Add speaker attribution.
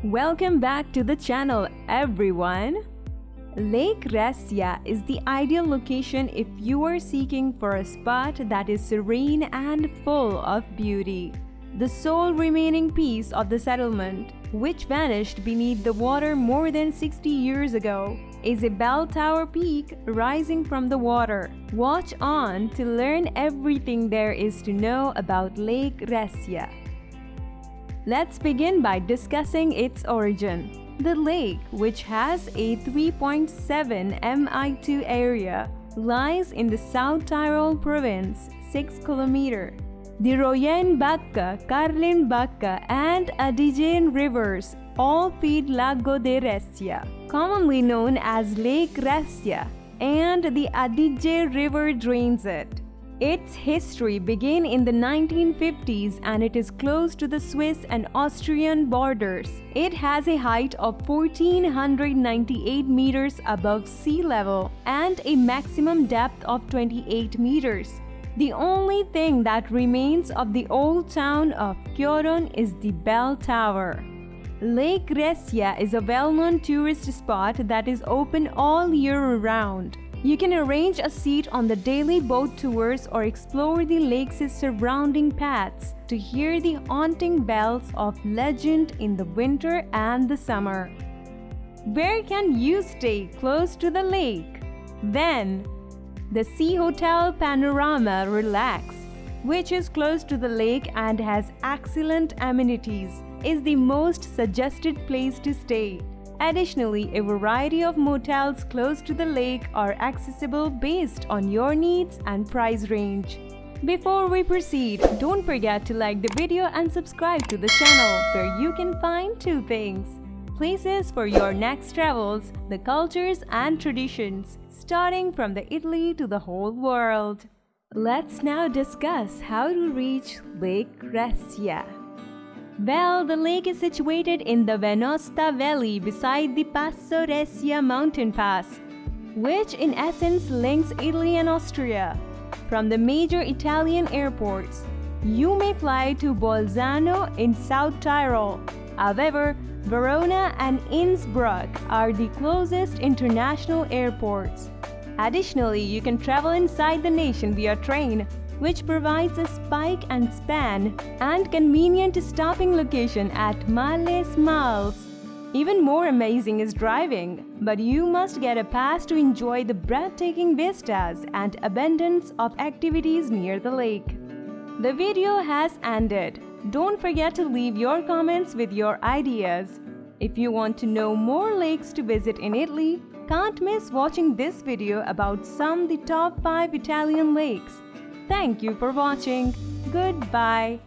Speaker 1: Welcome back to the channel, everyone. Lake Resia is the ideal location if you are seeking for a spot that is serene and full of beauty. The sole remaining piece of the settlement, which vanished beneath the water more than 60 years ago, is a bell tower peak rising from the water. Watch on to learn everything there is to know about Lake Resia. Let's begin by discussing its origin. The lake, which has a 3.7 mi2 area, lies in the South Tyrol province, 6 km. The Royenbacka, Karlinbacka, and Adige rivers all feed Lago de Resia, commonly known as Lake Resia, and the Adige River drains it. Its history began in the 1950s and it is close to the Swiss and Austrian borders. It has a height of 1,498 meters above sea level and a maximum depth of 28 meters. The only thing that remains of the old town of Curon is the bell tower. Lake Resia is a well-known tourist spot that is open all year round. You can arrange a seat on the daily boat tours or explore the lake's surrounding paths to hear the haunting bells of legend in the winter and the summer. Where can you stay close to the lake? Then, the Sea Hotel Panorama Relax, which is close to the lake and has excellent amenities, is the most suggested place to stay. Additionally, a variety of motels close to the lake are accessible based on your needs and price range. Before we proceed, don't forget to like the video and subscribe to the channel where you can find two things: places for your next travels, the cultures and traditions, starting from the Italy to the whole world. Let's now discuss how to reach Lake Resia. Well, the lake is situated in the Venosta Valley beside the Passo Resia mountain pass, which in essence links Italy and Austria. From the major Italian airports, you may fly to Bolzano in South Tyrol. However, Verona and Innsbruck are the closest international airports. Additionally, you can travel inside the nation via train, which provides a spike and span and convenient stopping location at Males Miles. Even more amazing is driving, but you must get a pass to enjoy the breathtaking vistas and abundance of activities near the lake. The video has ended. Don't forget to leave your comments with your ideas. If you want to know more lakes to visit in Italy, can't miss watching this video about the top 5 Italian lakes. Thank you for watching. Goodbye.